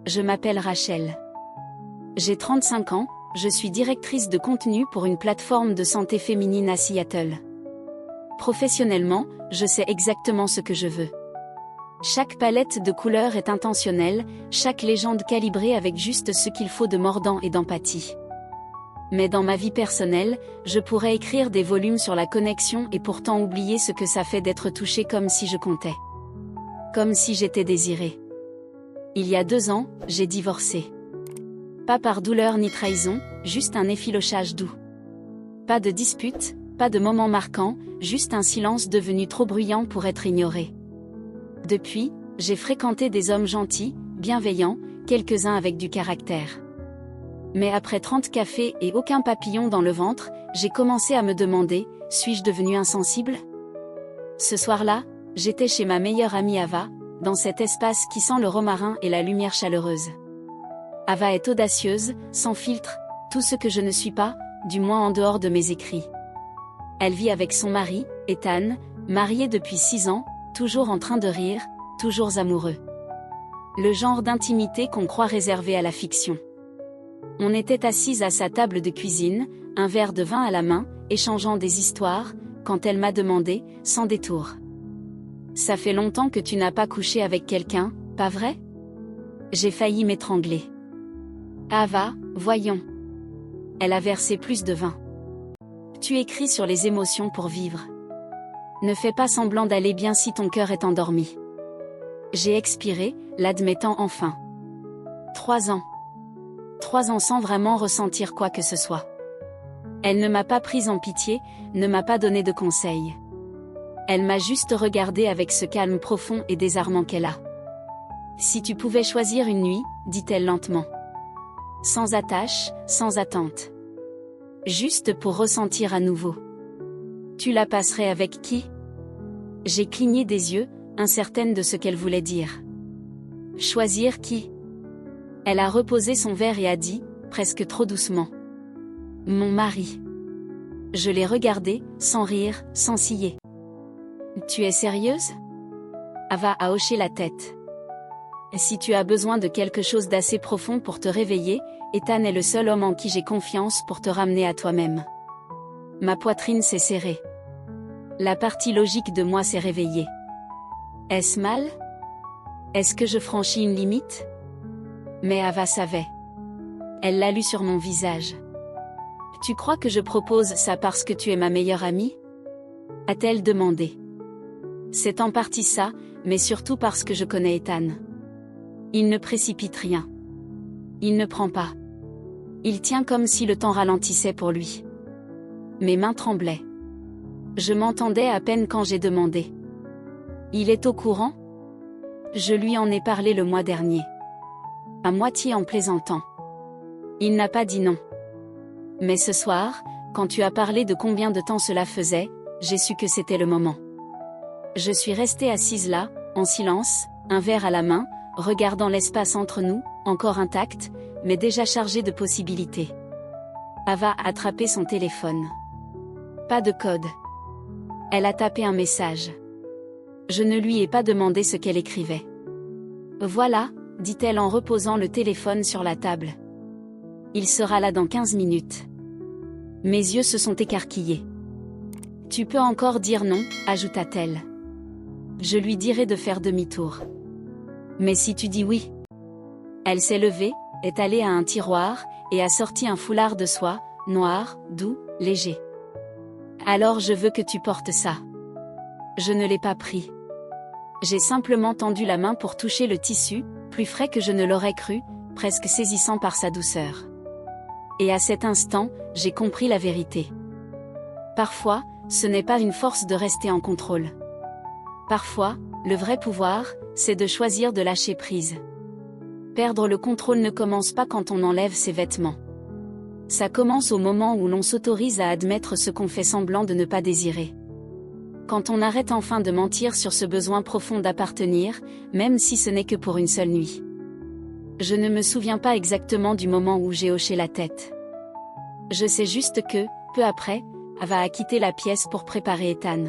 Je m'appelle Rachel. J'ai 35 ans, je suis directrice de contenu pour une plateforme de santé féminine à Seattle. Professionnellement, je sais exactement ce que je veux. Chaque palette de couleurs est intentionnelle, chaque légende calibrée avec juste ce qu'il faut de mordant et d'empathie. Mais dans ma vie personnelle, je pourrais écrire des volumes sur la connexion et pourtant oublier ce que ça fait d'être touchée comme si je comptais. Comme si j'étais désirée. Il y a 2 ans, j'ai divorcé. Pas par douleur ni trahison, juste un effilochage doux. Pas de dispute, pas de moment marquant, juste un silence devenu trop bruyant pour être ignoré. Depuis, j'ai fréquenté des hommes gentils, bienveillants, quelques-uns avec du caractère. Mais après 30 cafés et aucun papillon dans le ventre, j'ai commencé à me demander, suis-je devenue insensible ? Ce soir-là, j'étais chez ma meilleure amie Ava, dans cet espace qui sent le romarin et la lumière chaleureuse. Ava est audacieuse, sans filtre, tout ce que je ne suis pas, du moins en dehors de mes écrits. Elle vit avec son mari, Ethan, marié depuis 6 ans, toujours en train de rire, toujours amoureux. Le genre d'intimité qu'on croit réservé à la fiction. On était assises à sa table de cuisine, un verre de vin à la main, échangeant des histoires, quand elle m'a demandé, sans détour. Ça fait longtemps que tu n'as pas couché avec quelqu'un, pas vrai ? J'ai failli m'étrangler. Ava, voyons. Elle a versé plus de vin. Tu écris sur les émotions pour vivre. Ne fais pas semblant d'aller bien si ton cœur est endormi. J'ai expiré, l'admettant enfin. 3 ans. 3 ans sans vraiment ressentir quoi que ce soit. Elle ne m'a pas prise en pitié, ne m'a pas donné de conseils. Elle m'a juste regardé avec ce calme profond et désarmant qu'elle a. Si tu pouvais choisir une nuit, dit-elle lentement. Sans attache, sans attente. Juste pour ressentir à nouveau. Tu la passerais avec qui ? J'ai cligné des yeux, incertaine de ce qu'elle voulait dire. Choisir qui ? Elle a reposé son verre et a dit, presque trop doucement. Mon mari. Je l'ai regardé, sans rire, sans ciller. Tu es sérieuse ? Ava a hoché la tête. Si tu as besoin de quelque chose d'assez profond pour te réveiller, Ethan est le seul homme en qui j'ai confiance pour te ramener à toi-même. Ma poitrine s'est serrée. La partie logique de moi s'est réveillée. Est-ce mal ? Est-ce que je franchis une limite ? Mais Ava savait. Elle l'a lu sur mon visage. Tu crois que je propose ça parce que tu es ma meilleure amie ? A-t-elle demandé. C'est en partie ça, mais surtout parce que je connais Ethan. Il ne précipite rien. Il ne prend pas. Il tient comme si le temps ralentissait pour lui. Mes mains tremblaient. Je m'entendais à peine quand j'ai demandé. Il est au courant ? Je lui en ai parlé le mois dernier. À moitié en plaisantant. Il n'a pas dit non. Mais ce soir, quand tu as parlé de combien de temps cela faisait, j'ai su que c'était le moment. Je suis restée assise là, en silence, un verre à la main, regardant l'espace entre nous, encore intact, mais déjà chargé de possibilités. Ava a attrapé son téléphone. Pas de code. Elle a tapé un message. Je ne lui ai pas demandé ce qu'elle écrivait. Voilà, dit-elle en reposant le téléphone sur la table. Il sera là dans 15 minutes. Mes yeux se sont écarquillés. Tu peux encore dire non, ajouta-t-elle. Je lui dirai de faire demi-tour. Mais si tu dis oui. Elle s'est levée, est allée à un tiroir, et a sorti un foulard de soie, noir, doux, léger. Alors je veux que tu portes ça. Je ne l'ai pas pris. J'ai simplement tendu la main pour toucher le tissu, plus frais que je ne l'aurais cru, presque saisissant par sa douceur. Et à cet instant, j'ai compris la vérité. Parfois, ce n'est pas une force de rester en contrôle. Parfois, le vrai pouvoir, c'est de choisir de lâcher prise. Perdre le contrôle ne commence pas quand on enlève ses vêtements. Ça commence au moment où l'on s'autorise à admettre ce qu'on fait semblant de ne pas désirer. Quand on arrête enfin de mentir sur ce besoin profond d'appartenir, même si ce n'est que pour une seule nuit. Je ne me souviens pas exactement du moment où j'ai hoché la tête. Je sais juste que, peu après, Ava a quitté la pièce pour préparer Ethan.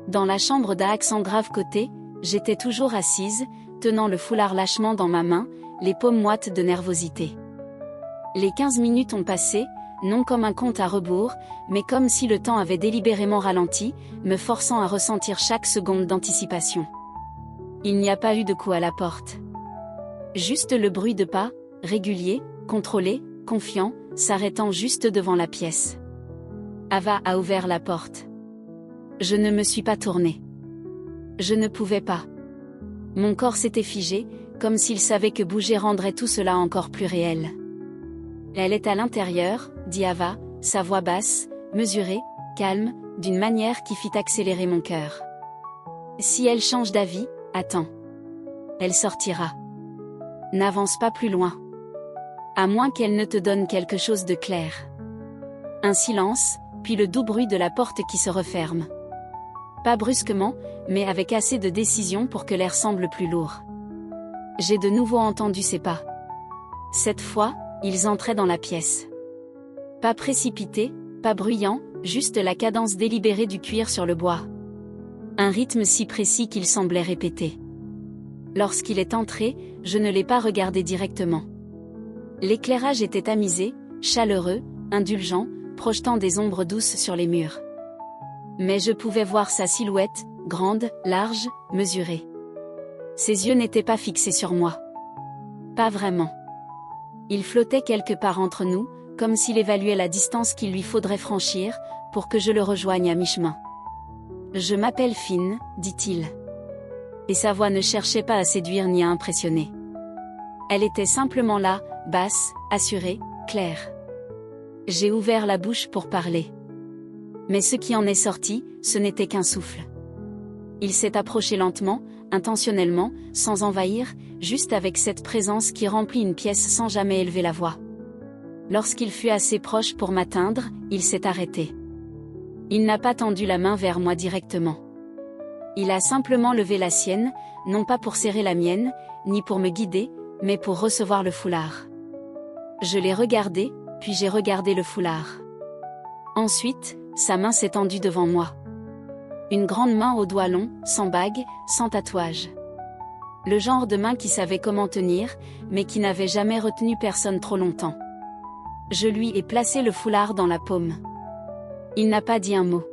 Dans la chambre d'à accent grave côté, j'étais toujours assise, tenant le foulard lâchement dans ma main, les paumes moites de nervosité. Les 15 minutes ont passé, non comme un compte à rebours, mais comme si le temps avait délibérément ralenti, me forçant à ressentir chaque seconde d'anticipation. Il n'y a pas eu de coup à la porte. Juste le bruit de pas, régulier, contrôlé, confiant, s'arrêtant juste devant la pièce. Ava a ouvert la porte. Je ne me suis pas tournée. Je ne pouvais pas. Mon corps s'était figé, comme s'il savait que bouger rendrait tout cela encore plus réel. Elle est à l'intérieur, dit Ava, sa voix basse, mesurée, calme, d'une manière qui fit accélérer mon cœur. Si elle change d'avis, attends. Elle sortira. N'avance pas plus loin. À moins qu'elle ne te donne quelque chose de clair. Un silence, puis le doux bruit de la porte qui se referme. Pas brusquement, mais avec assez de décision pour que l'air semble plus lourd. J'ai de nouveau entendu ses pas. Cette fois, ils entraient dans la pièce. Pas précipité, pas bruyant, juste la cadence délibérée du cuir sur le bois. Un rythme si précis qu'il semblait répéter. Lorsqu'il est entré, je ne l'ai pas regardé directement. L'éclairage était tamisé, chaleureux, indulgent, projetant des ombres douces sur les murs. Mais je pouvais voir sa silhouette, grande, large, mesurée. Ses yeux n'étaient pas fixés sur moi. Pas vraiment. Il flottait quelque part entre nous, comme s'il évaluait la distance qu'il lui faudrait franchir, pour que je le rejoigne à mi-chemin. « Je m'appelle Finn, dit-il. » Et sa voix ne cherchait pas à séduire ni à impressionner. Elle était simplement là, basse, assurée, claire. J'ai ouvert la bouche pour parler. Mais ce qui en est sorti, ce n'était qu'un souffle. Il s'est approché lentement, intentionnellement, sans envahir, juste avec cette présence qui remplit une pièce sans jamais élever la voix. Lorsqu'il fut assez proche pour m'atteindre, il s'est arrêté. Il n'a pas tendu la main vers moi directement. Il a simplement levé la sienne, non pas pour serrer la mienne, ni pour me guider, mais pour recevoir le foulard. Je l'ai regardé, puis j'ai regardé le foulard. Ensuite, sa main s'est tendue devant moi. Une grande main aux doigts longs, sans bague, sans tatouage. Le genre de main qui savait comment tenir, mais qui n'avait jamais retenu personne trop longtemps. Je lui ai placé le foulard dans la paume. Il n'a pas dit un mot.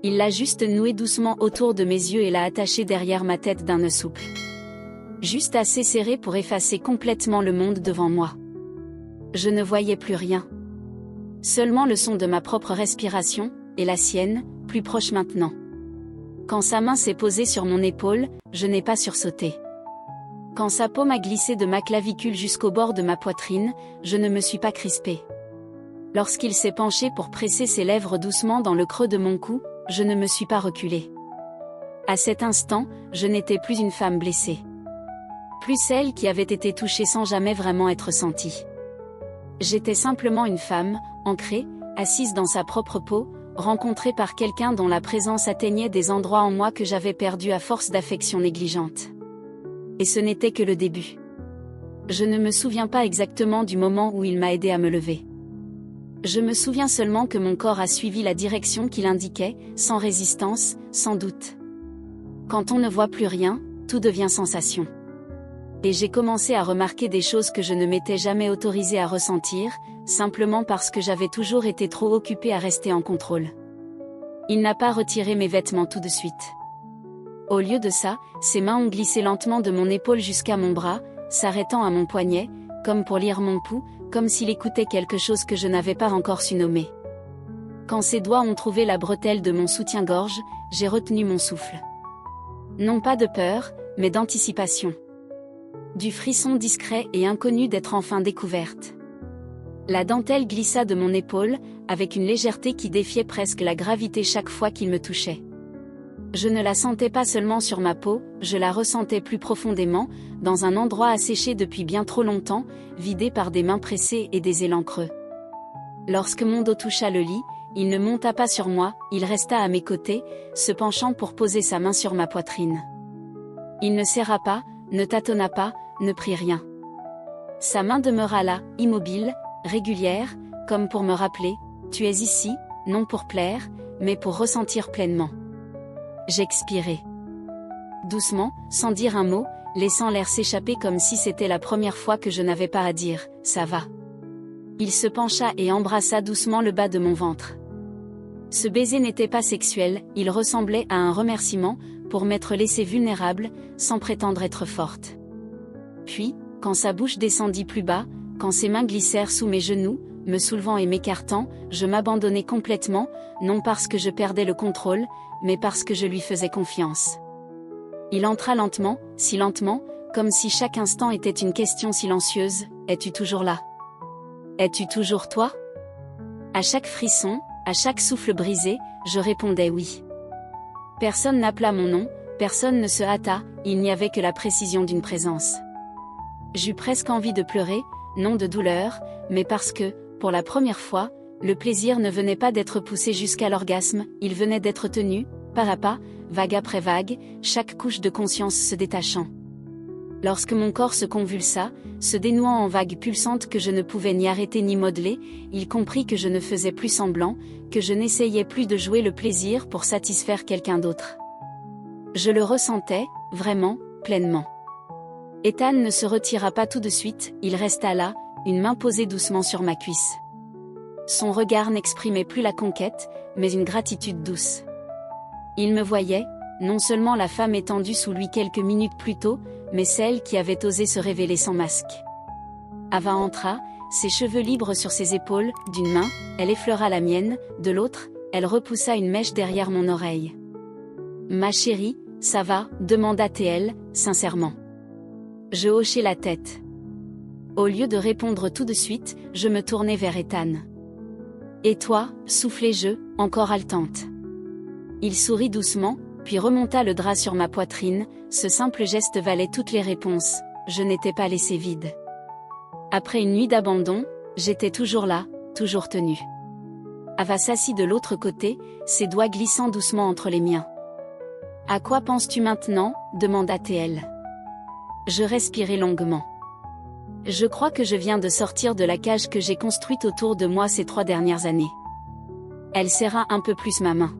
Il l'a juste noué doucement autour de mes yeux et l'a attaché derrière ma tête d'un nœud souple. Juste assez serré pour effacer complètement le monde devant moi. Je ne voyais plus rien. Seulement le son de ma propre respiration, et la sienne, plus proche maintenant. Quand sa main s'est posée sur mon épaule, je n'ai pas sursauté. Quand sa paume a glissé de ma clavicule jusqu'au bord de ma poitrine, je ne me suis pas crispée. Lorsqu'il s'est penché pour presser ses lèvres doucement dans le creux de mon cou, je ne me suis pas reculée. À cet instant, je n'étais plus une femme blessée. Plus celle qui avait été touchée sans jamais vraiment être sentie. J'étais simplement une femme, ancrée, assise dans sa propre peau, rencontrée par quelqu'un dont la présence atteignait des endroits en moi que j'avais perdus à force d'affection négligente. Et ce n'était que le début. Je ne me souviens pas exactement du moment où il m'a aidé à me lever. Je me souviens seulement que mon corps a suivi la direction qu'il indiquait, sans résistance, sans doute. Quand on ne voit plus rien, tout devient sensation. Et j'ai commencé à remarquer des choses que je ne m'étais jamais autorisée à ressentir, simplement parce que j'avais toujours été trop occupée à rester en contrôle. Il n'a pas retiré mes vêtements tout de suite. Au lieu de ça, ses mains ont glissé lentement de mon épaule jusqu'à mon bras, s'arrêtant à mon poignet, comme pour lire mon pouls, comme s'il écoutait quelque chose que je n'avais pas encore su nommer. Quand ses doigts ont trouvé la bretelle de mon soutien-gorge, j'ai retenu mon souffle. Non pas de peur, mais d'anticipation. Du frisson discret et inconnu d'être enfin découverte. La dentelle glissa de mon épaule, avec une légèreté qui défiait presque la gravité chaque fois qu'il me touchait. Je ne la sentais pas seulement sur ma peau, je la ressentais plus profondément, dans un endroit asséché depuis bien trop longtemps, vidé par des mains pressées et des élans creux. Lorsque mon dos toucha le lit, il ne monta pas sur moi, il resta à mes côtés, se penchant pour poser sa main sur ma poitrine. Il ne serra pas, ne tâtonna pas, ne prit rien. Sa main demeura là, immobile, régulière, comme pour me rappeler, tu es ici, non pour plaire, mais pour ressentir pleinement. J'expirai. Doucement, sans dire un mot, laissant l'air s'échapper comme si c'était la première fois que je n'avais pas à dire « ça va ». Il se pencha et embrassa doucement le bas de mon ventre. Ce baiser n'était pas sexuel, il ressemblait à un remerciement, pour m'être laissée vulnérable, sans prétendre être forte. Puis, quand sa bouche descendit plus bas, quand ses mains glissèrent sous mes genoux, me soulevant et m'écartant, je m'abandonnai complètement, non parce que je perdais le contrôle, mais parce que je lui faisais confiance. Il entra lentement, si lentement, comme si chaque instant était une question silencieuse, « Es-tu toujours là ? Es-tu toujours toi ?» À chaque frisson, à chaque souffle brisé, je répondais oui. Personne n'appela mon nom, personne ne se hâta, il n'y avait que la précision d'une présence. J'eus presque envie de pleurer, non de douleur, mais parce que, pour la première fois, le plaisir ne venait pas d'être poussé jusqu'à l'orgasme, il venait d'être tenu, pas à pas, vague après vague, chaque couche de conscience se détachant. Lorsque mon corps se convulsa, se dénouant en vagues pulsantes que je ne pouvais ni arrêter ni modeler, il comprit que je ne faisais plus semblant, que je n'essayais plus de jouer le plaisir pour satisfaire quelqu'un d'autre. Je le ressentais, vraiment, pleinement. Ethan ne se retira pas tout de suite, il resta là, une main posée doucement sur ma cuisse. Son regard n'exprimait plus la conquête, mais une gratitude douce. Il me voyait, non seulement la femme étendue sous lui quelques minutes plus tôt, mais celle qui avait osé se révéler sans masque. Ava entra, ses cheveux libres sur ses épaules, d'une main, elle effleura la mienne, de l'autre, elle repoussa une mèche derrière mon oreille. « Ma chérie, ça va ?» demanda-t-elle, sincèrement. Je hochai la tête. Au lieu de répondre tout de suite, je me tournai vers Ethan. « Et toi ?» soufflai-je, encore haletante. Il sourit doucement, puis remonta le drap sur ma poitrine, ce simple geste valait toutes les réponses, je n'étais pas laissée vide. Après une nuit d'abandon, j'étais toujours là, toujours tenue. Ava s'assit de l'autre côté, ses doigts glissant doucement entre les miens. « À quoi penses-tu maintenant ?» demanda-t-elle. Je respirai longuement. Je crois que je viens de sortir de la cage que j'ai construite autour de moi ces 3 dernières années. Elle serra un peu plus ma main.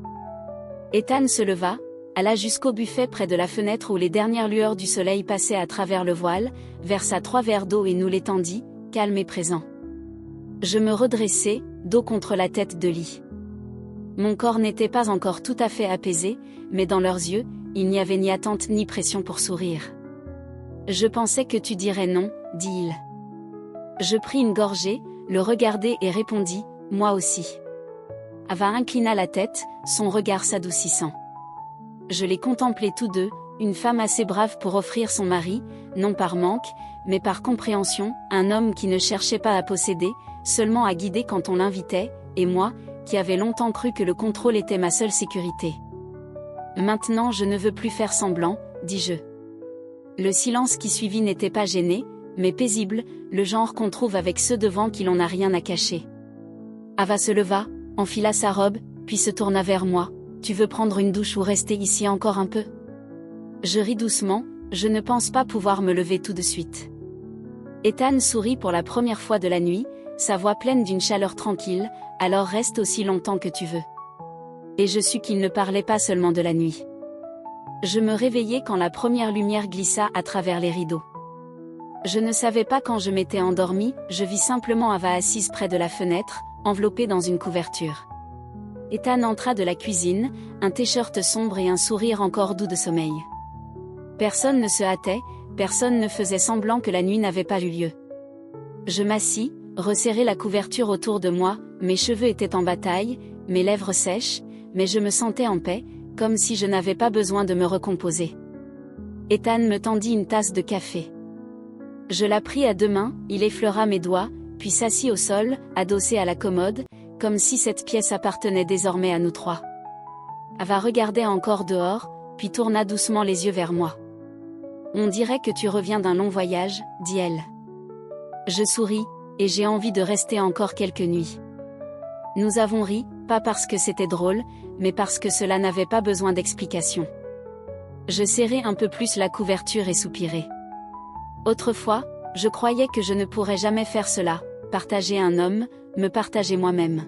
Ethan se leva, alla jusqu'au buffet près de la fenêtre où les dernières lueurs du soleil passaient à travers le voile, versa 3 verres d'eau et nous l'étendit, calme et présent. Je me redressai, dos contre la tête de lit. Mon corps n'était pas encore tout à fait apaisé, mais dans leurs yeux, il n'y avait ni attente ni pression pour sourire. « Je pensais que tu dirais non, » dit-il. Je pris une gorgée, le regardai et répondis, « Moi aussi. » Ava inclina la tête, son regard s'adoucissant. Je les contemplais tous deux, une femme assez brave pour offrir son mari, non par manque, mais par compréhension, un homme qui ne cherchait pas à posséder, seulement à guider quand on l'invitait, et moi, qui avais longtemps cru que le contrôle était ma seule sécurité. Maintenant je ne veux plus faire semblant, dis-je. Le silence qui suivit n'était pas gêné, mais paisible, le genre qu'on trouve avec ceux devant qui l'on n'a rien à cacher. Ava se leva, enfila sa robe, puis se tourna vers moi. « Tu veux prendre une douche ou rester ici encore un peu ?» Je ris doucement, je ne pense pas pouvoir me lever tout de suite. Ethan sourit pour la première fois de la nuit, sa voix pleine d'une chaleur tranquille, « Alors reste aussi longtemps que tu veux. » Et je sus qu'il ne parlait pas seulement de la nuit. Je me réveillai quand la première lumière glissa à travers les rideaux. Je ne savais pas quand je m'étais endormie, je vis simplement Ava assise près de la fenêtre, enveloppée dans une couverture. Ethan entra de la cuisine, un t-shirt sombre et un sourire encore doux de sommeil. Personne ne se hâtait, personne ne faisait semblant que la nuit n'avait pas eu lieu. Je m'assis, resserrai la couverture autour de moi, mes cheveux étaient en bataille, mes lèvres sèches, mais je me sentais en paix, comme si je n'avais pas besoin de me recomposer. Ethan me tendit une tasse de café. Je la pris à 2 mains, il effleura mes doigts, puis s'assit au sol, adossé à la commode, comme si cette pièce appartenait désormais à nous 3. Ava regardait encore dehors, puis tourna doucement les yeux vers moi. « On dirait que tu reviens d'un long voyage, » dit-elle. Je souris, et j'ai envie de rester encore quelques nuits. Nous avons ri, pas parce que c'était drôle, mais parce que cela n'avait pas besoin d'explication. Je serrai un peu plus la couverture et soupirai. Autrefois, je croyais que je ne pourrais jamais faire cela, partager un homme, me partager moi-même.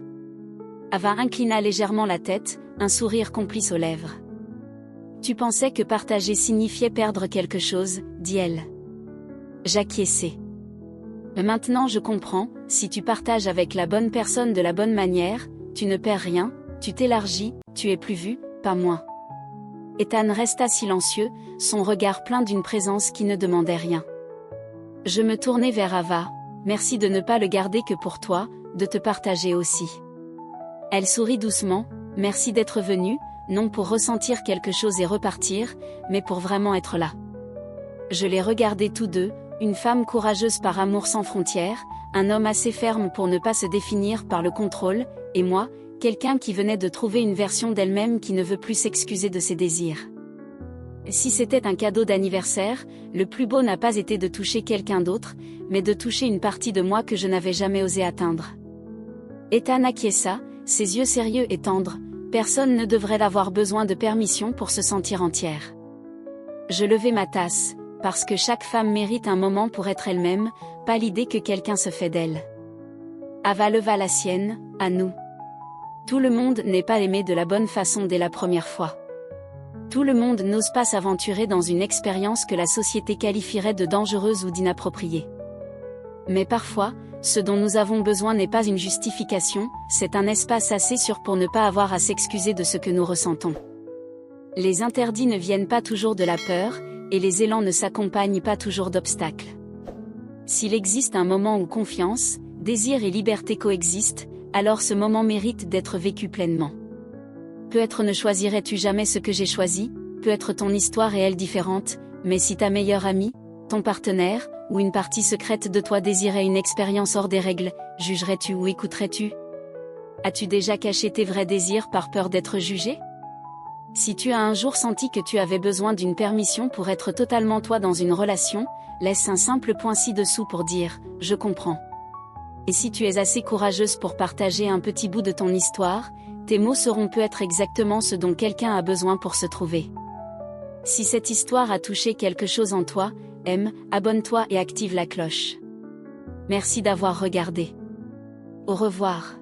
Ava inclina légèrement la tête, un sourire complice aux lèvres. Tu pensais que partager signifiait perdre quelque chose, dit elle. J'acquiesçai. Maintenant je comprends, si tu partages avec la bonne personne de la bonne manière, tu ne perds rien, tu t'élargis, tu es plus vu, pas moins. Ethan resta silencieux, son regard plein d'une présence qui ne demandait rien. Je me tournai vers Ava. Merci de ne pas le garder que pour toi, de te partager aussi. Elle sourit doucement. Merci d'être venue, non pour ressentir quelque chose et repartir, mais pour vraiment être là. Je les regardais tous deux, une femme courageuse par amour sans frontières, un homme assez ferme pour ne pas se définir par le contrôle, et moi, quelqu'un qui venait de trouver une version d'elle-même qui ne veut plus s'excuser de ses désirs. Si c'était un cadeau d'anniversaire, le plus beau n'a pas été de toucher quelqu'un d'autre, mais de toucher une partie de moi que je n'avais jamais osé atteindre. Ethan acquiesça, ses yeux sérieux et tendres. Personne ne devrait avoir besoin de permission pour se sentir entière. Je levai ma tasse, parce que chaque femme mérite un moment pour être elle-même, pas l'idée que quelqu'un se fait d'elle. Ava leva la sienne, à nous. Tout le monde n'est pas aimé de la bonne façon dès la première fois. Tout le monde n'ose pas s'aventurer dans une expérience que la société qualifierait de dangereuse ou d'inappropriée. Mais parfois, ce dont nous avons besoin n'est pas une justification, c'est un espace assez sûr pour ne pas avoir à s'excuser de ce que nous ressentons. Les interdits ne viennent pas toujours de la peur, et les élans ne s'accompagnent pas toujours d'obstacles. S'il existe un moment où confiance, désir et liberté coexistent, alors ce moment mérite d'être vécu pleinement. Peut-être ne choisirais-tu jamais ce que j'ai choisi, peut-être ton histoire est elle différente, mais si ta meilleure amie, ton partenaire, ou une partie secrète de toi désirait une expérience hors des règles, jugerais-tu ou écouterais-tu? As-tu déjà caché tes vrais désirs par peur d'être jugé? Si tu as un jour senti que tu avais besoin d'une permission pour être totalement toi dans une relation, laisse un simple point ci-dessous pour dire « Je comprends ». Et si tu es assez courageuse pour partager un petit bout de ton histoire, tes mots seront peut-être exactement ce dont quelqu'un a besoin pour se trouver. Si cette histoire a touché quelque chose en toi, aime, abonne-toi et active la cloche. Merci d'avoir regardé. Au revoir.